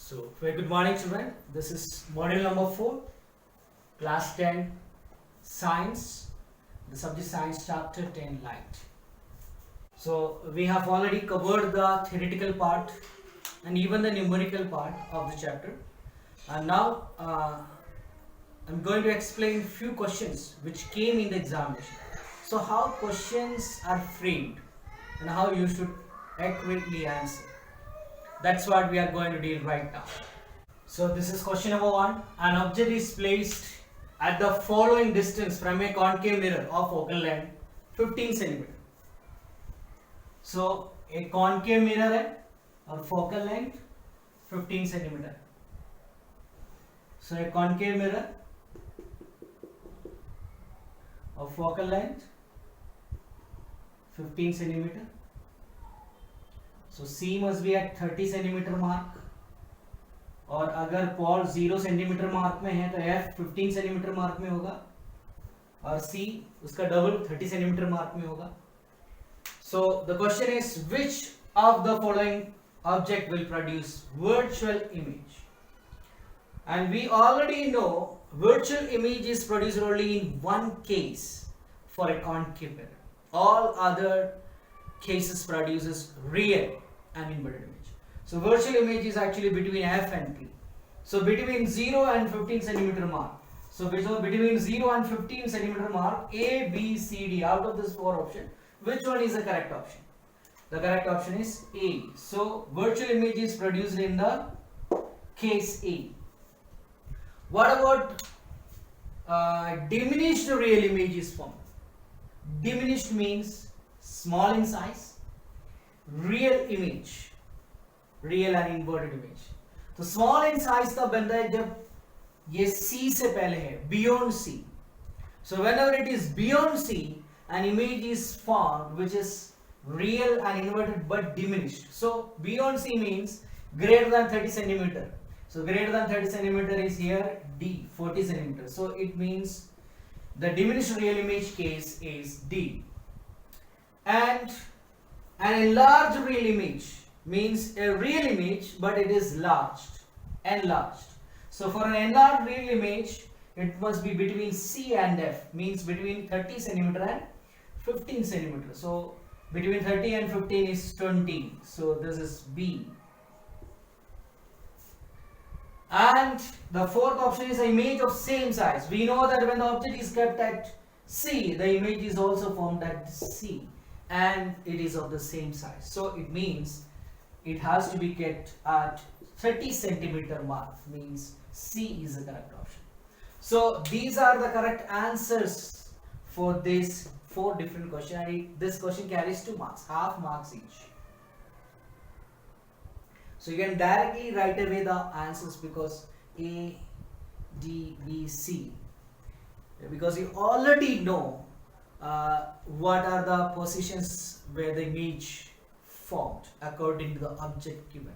So, very good morning, children. This is module number 4, class 10, science, the subject science, chapter 10, light. So, we have already covered the theoretical part and even the numerical part of the chapter. And now, I'm going to explain few questions which came in the examination. So, how questions are framed and how you should accurately answer. That's what we are going to deal right now. So this is question number 1. An object is placed at the following distance from a concave mirror of focal length 15 cm. So a concave mirror है और focal length 15 cm. So a concave mirror of focal length 15 cm. So C must be at 30 cm mark. और अगर Paul 0 centimetre mark में है तो F 15 centimetre mark में होगा और C उसका डबल 30 सेंटीमीटर मार्क में होगा. So the question is, which of the following object will produce virtual image? And we already know virtual image is produced only in one case for a concave mirror. All other cases produces real and inverted image. So virtual image is actually between F and P. So between 0 and 15 centimeter mark. So between 0 and 15 centimeter mark, A, B, C, D, out of this 4 options, which one is the correct option? The correct option is A. So virtual image is produced in the case A. What about diminished real image is formed? Diminished means small in size. Real image, real and inverted image. तो small in size तब बनता है जब ये C से पहले है, beyond C. So whenever it is beyond C, an image is formed which is real and inverted but diminished. So beyond C means greater than 30 centimeter. So greater than 30 centimeter is here D, 40 centimeter. So it means the diminished real image case is D. And an enlarged real image means a real image but it is enlarged. So for an enlarged real image, it must be between C and F, means between 30 centimeter and 15 centimeter. So between 30 and 15 is 20. So this is B. And the fourth option is an image of same size. We know that when the object is kept at C, the image is also formed at C and it is of the same size. So it means it has to be kept at 30 centimeter mark, means C is the correct option. So these are the correct answers for this 4 different questions, and this question carries 2 marks, half marks each. So you can directly write away the answers because A, D, B, C, because you already know what are the positions where the image formed according to the object given.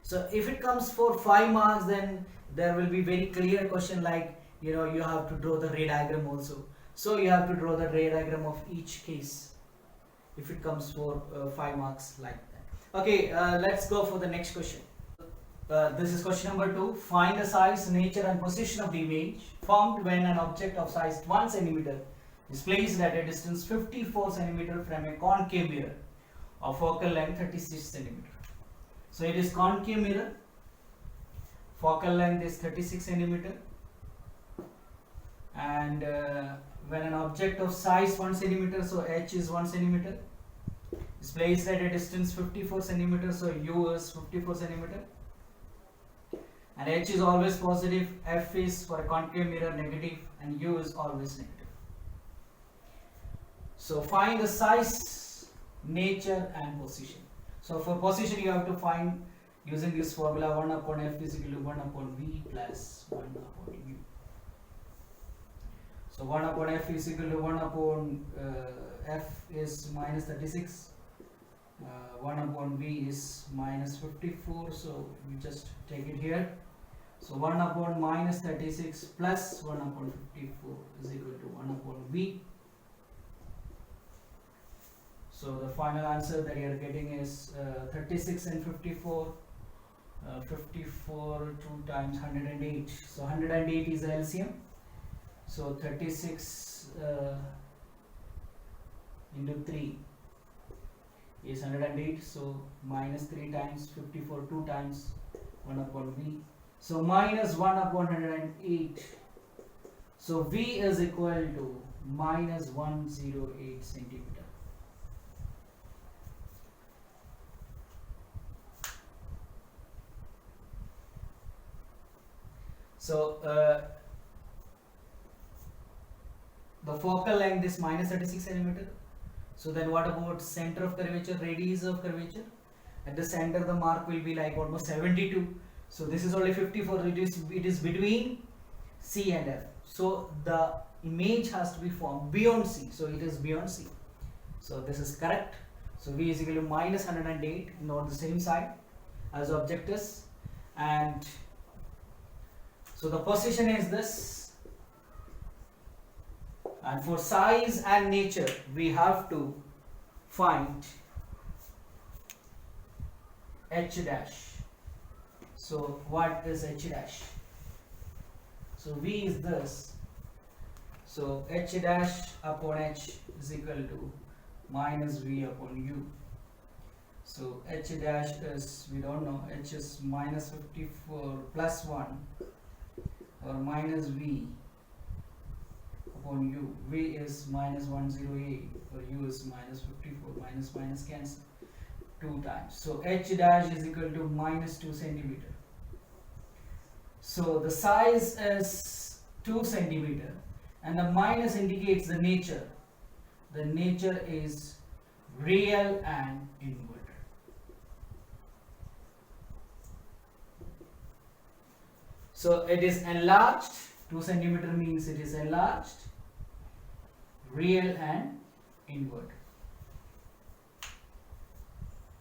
So if it comes for 5 marks, then there will be very clear question like, you have to draw the ray diagram also. So you have to draw the ray diagram of each case if it comes for 5 marks like that. Okay, let's go for the next question. This is question number 2. Find the size, nature and position of the image formed when an object of size 1 centimeter is placed at a distance 54 centimeter from a concave mirror of focal length 36 centimeter. So it is concave mirror, focal length is 36 centimeter, and when an object of size 1 centimeter, so H is 1 centimeter, is placed at a distance 54 centimeter, so U is 54 centimeter, and H is always positive, F is for a concave mirror negative, and U is always negative. So find the size, nature and position. So for position you have to find using this formula 1 upon F is equal to 1 upon V plus 1 upon U. So 1 upon F is equal to 1 upon F is minus 36, 1 upon V is minus 54, so we just take it here. So 1 upon minus 36 plus 1 upon 54 is equal to 1 upon V. So the final answer that you are getting is 36 and 54 54 2 times 108. So 108 is the LCM. So 36 into 3 is 108. So minus 3 times 54 2 times 1 upon V. So minus 1 upon 108. So V is equal to minus 108 centimeter. So the focal length is minus 36 centimeter. So then what about center of curvature, radius of curvature? At the center the mark will be like almost 72. So this is only 54. It is between C and F. So the image has to be formed beyond C. So it is beyond C. So this is correct. So V is equal to minus 108, not the same side as object is. And so the position is this. And for size and nature, we have to find H dash. So what is H dash? So V is this. So H dash upon H is equal to minus V upon U. So H dash is, we don't know, H is minus 54 plus 1 or minus V upon U. V is minus 108 or U is minus 54. Minus minus cancel 2 times. So H dash is equal to minus 2 centimeter. So the size is 2 centimeter and the minus indicates the nature. The nature is real and inverted. So it is enlarged. 2 centimeter means it is enlarged, real and inverted.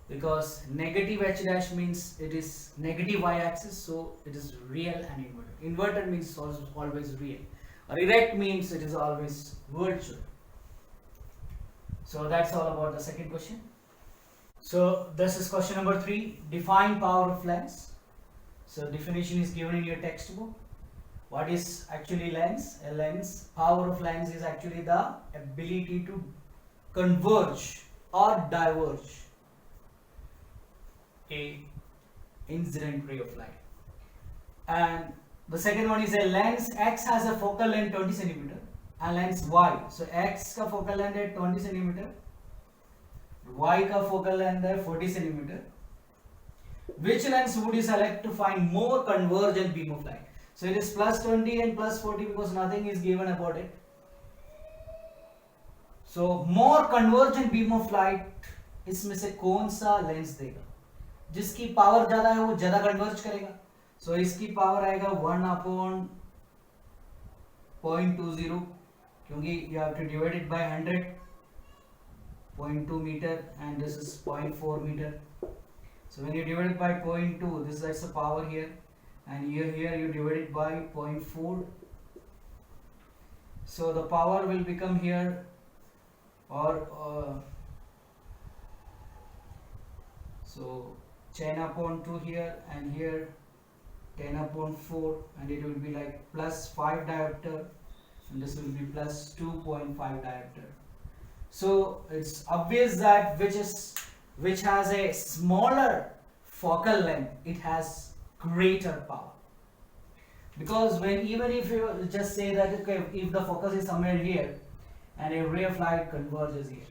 Because negative H dash means it is negative y-axis, so it is real and inverted. Inverted means always real. Or erect means it is always virtual. So that's all about the second question. So this is question number 3. Define power of lens. So definition is given in your textbook. What is actually lens? A lens, power of lens is actually the ability to converge or diverge a incident ray of light. And the second one is a lens X has a focal length 20 centimeter and lens Y. So X का focal length है 20 centimeter, Y का focal length है 40 centimeter. Which lens would you select to find more convergent beam of light? So it is plus 20 and plus 40 because nothing is given about it. So more convergent beam of light, इसमें से कौन सा lens देगा? जिसकी power ज्यादा है वो ज्यादा कन्वर्ज करेगा. So इसकी पावर आएगा 1/0.20 क्योंकि you have to divide it by 100. 0.2 meter and this is 0.4 meter. So when you divide it by 0.2, this is the power here, and here you divide it by 0.4. So the power will become here, or so 10/2 here, and here 10/4, and it will be like plus 5 diopter, and this will be plus 2.5 diopter. So it's obvious that which has a smaller focal length, it has greater power. Because even if you just say that, okay, if the focus is somewhere here and a ray of light converges here,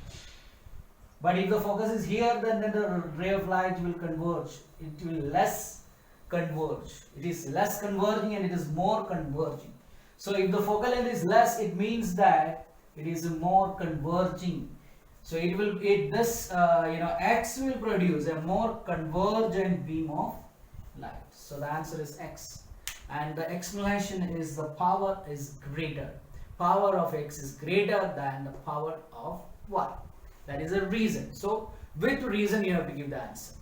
but if the focus is here, then the ray of light will converge. It will less converge. It is less converging and it is more converging. So if the focal length is less, it means that it is more converging. So X will produce a more convergent beam of light. So the answer is X, and the explanation is the power is greater. Power of X is greater than the power of Y. That is a reason. So with reason you have to give the answer.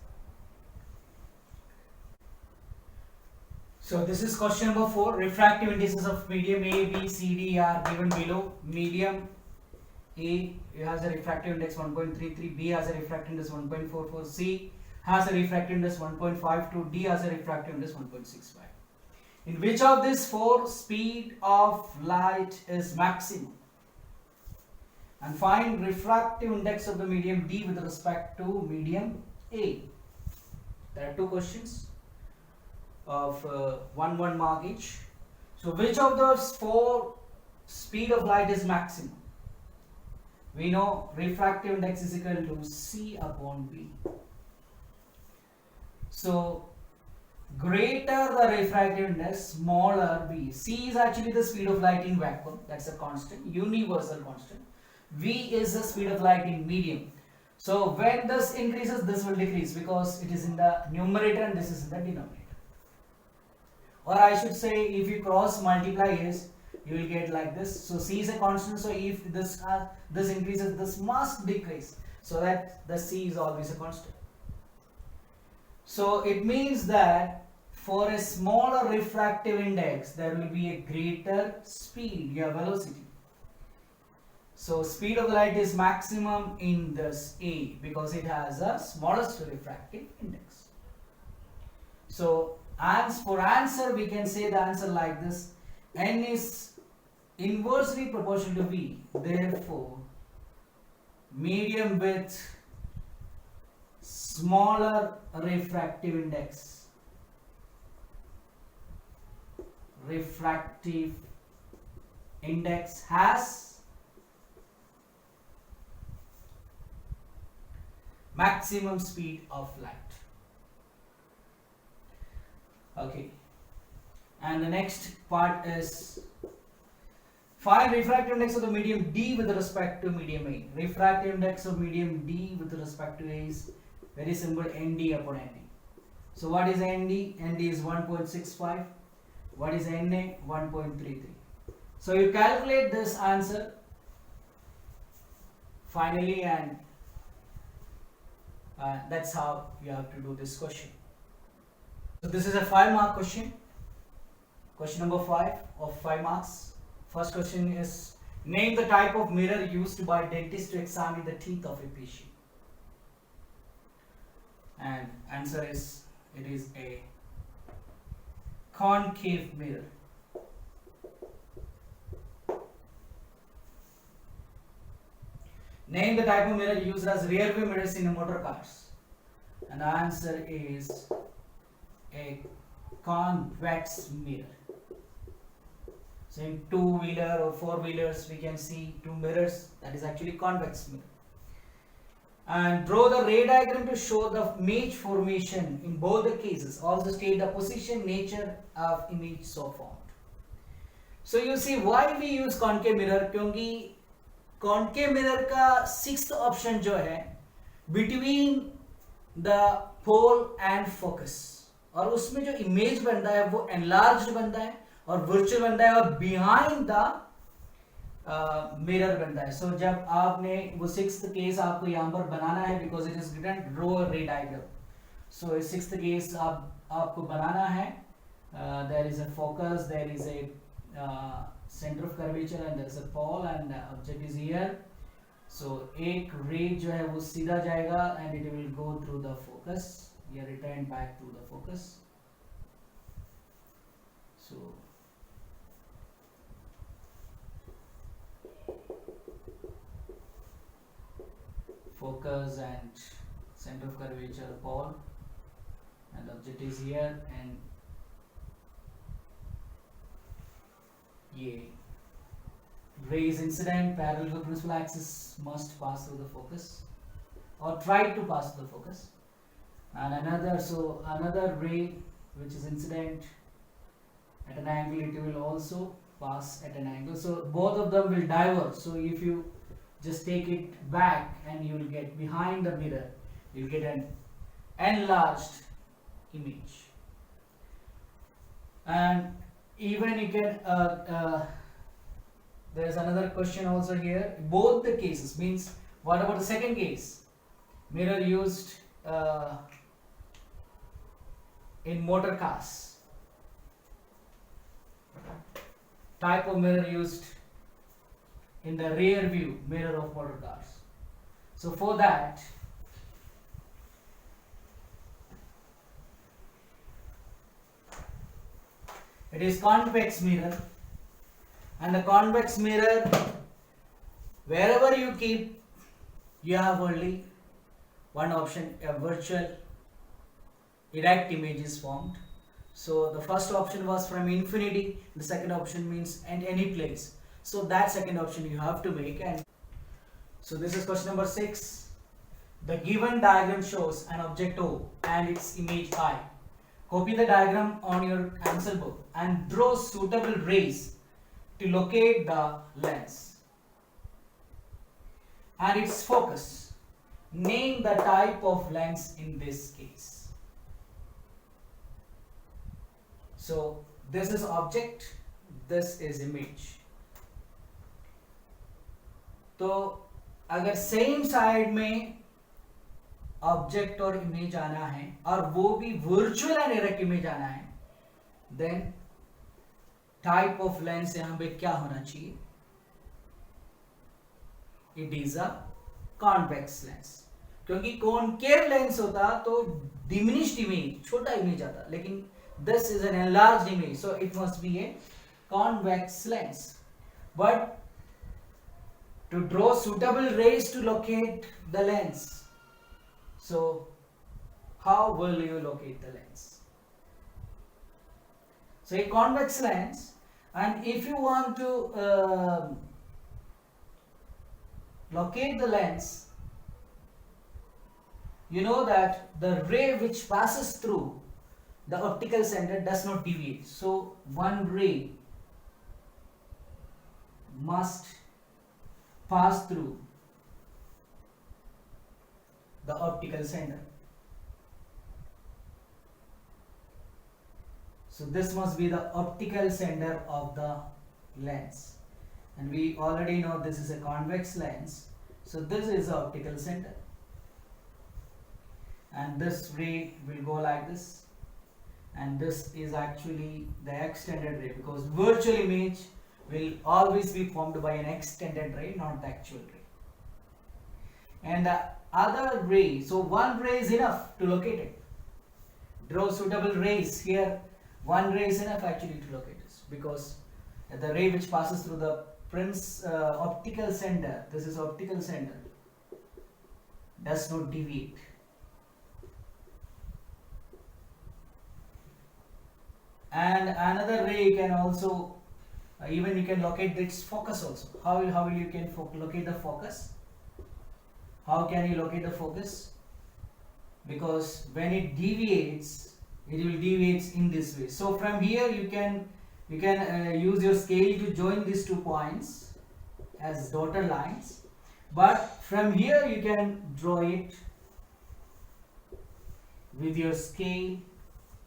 So this is question number 4. Refractive indices of medium A, B, C, D are given below. Medium A has a refractive index 1.33, B has a refractive index 1.44, C has a refractive index 1.52, D has a refractive index 1.65. In which of these four speed of light is maximum? And find refractive index of the medium D with respect to medium A. There are two questions of 1 mark each. So which of those four speed of light is maximum? We know refractive index is equal to C upon B. So greater the refractive index, smaller B. C is actually the speed of light in vacuum. That's a constant, universal constant. V is the speed of light in medium. So when this increases, this will decrease because it is in the numerator and this is in the denominator. Or I should say, if you cross multiply this, you will get like this. So C is a constant. So if this increases, this must decrease. So that the C is always a constant. So it means that for a smaller refractive index, there will be a greater speed, your velocity. So speed of light is maximum in this A because it has a smallest refractive index. So for answer, we can say the answer like this: N is inversely proportional to V. Therefore, medium with smaller refractive index has maximum speed of light. Okay, and the next part is find refractive index of the medium D with respect to medium A. Refractive index of medium D with respect to A is very simple, ND upon NA. So what is ND? ND is 1.65. What is NA? 1.33. So you calculate this answer finally, and that's how you have to do this question. So this is a 5-mark question. Question number 5 of 5 marks. First question is, name the type of mirror used by dentists to examine the teeth of a patient. And answer is, it is a concave mirror. Name the type of mirror used as rear view mirrors in motor cars. And the answer is a convex mirror. So in 2-wheeler or 4-wheelers we can see 2 mirrors, that is actually convex mirror. And draw the ray diagram to show the image formation in both the cases. Also state the position, nature of image so formed. So you see why we use concave mirror, क्योंकि concave mirror का 6th option जो है between the pole and focus, और उसमें जो image बनता है वो enlarged बनता है और virtual बनता है और behind the मिरर बनता है. सो जब आपने वो 6th केस आपको यहाँ पर बनाना है because it is given draw a ray diagram. So 6th case आपको बनाना है. There is a focus, there is a centre of curvature and there is a pole and object is here. So एक ray जो है वो सीधा जाएगा and it will go through the focus, या return back through the focus. So focus and center of curvature pole, and object is here, and ये ray is incident parallel to principal axis, must pass through the focus or try to pass through the focus. And another ray which is incident at an angle, it will also pass at an angle, so both of them will diverge. So if you just take it back and you will get behind the mirror, you will get an enlarged image. And even you can there is another question also here. Both the cases means, what about the second case? Mirror used in motor cars. Type of mirror used in the rear view mirror of motor cars. So for that, It is convex mirror, and the convex mirror, wherever you keep, you have only one option, a virtual erect image is formed. So the first option was from infinity, the second option means at any place. So that second option you have to make. And so this is question number 6. The given diagram shows an object O and its image I. Copy the diagram on your answer book and draw suitable rays to locate the lens and its focus. Name the type of lens in this case. So this is object, this is image. तो अगर same side में object और image आना है और वो भी virtual and erect image आना है, देन टाइप ऑफ लेंस यहां पे क्या होना चाहिए? It is a convex lens, क्योंकि कॉनकेव लेंस होता तो डिमिनिश्ड इमेज, छोटा इमेज आता, लेकिन this is an enlarged image, so it must be a convex lens. But to draw suitable rays to locate the lens, so how will you locate the lens? So a convex lens, and if you want to locate the lens, you know that the ray which passes through the optical center does not deviate, so one ray must pass through the optical center. So this must be the optical center of the lens, and we already know this is a convex lens, so this is the optical center, and this ray will go like this, and this is actually the extended ray, because virtual image will always be formed by an extended ray, not the actual ray. And the other ray, so one ray is enough to locate it. Draw suitable rays here. One ray is enough actually to locate this, because the ray which passes through the optical center, this is optical center, does not deviate. And another ray can also even you can locate its focus also. How will you can locate the focus? How can you locate the focus? Because when it deviates, it will deviate in this way. So from here you can use your scale to join these 2 points as dotted lines, but from here you can draw it with your scale,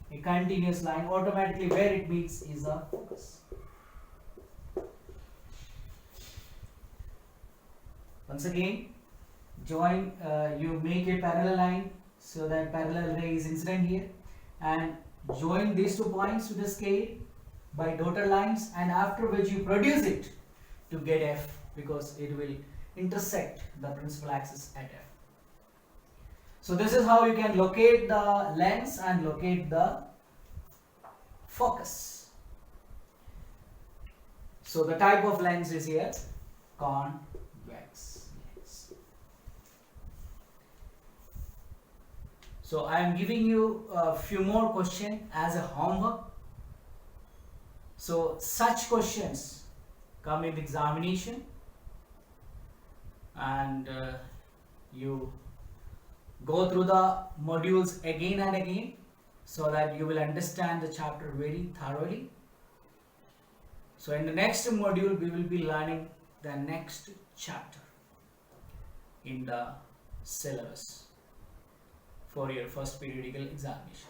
a continuous line. Automatically where it meets is the focus. Once again, join, you make a parallel line so that parallel ray is incident here, and join these 2 points to the scale by dotted lines, and after which you produce it to get F, because it will intersect the principal axis at F. So this is how you can locate the lens and locate the focus. So the type of lens is here convex lens. So I am giving you a few more questions as a homework. So such questions come in the examination, and you go through the modules again and again so that you will understand the chapter very thoroughly. So in the next module we will be learning the next chapter in the syllabus for your first periodical examination.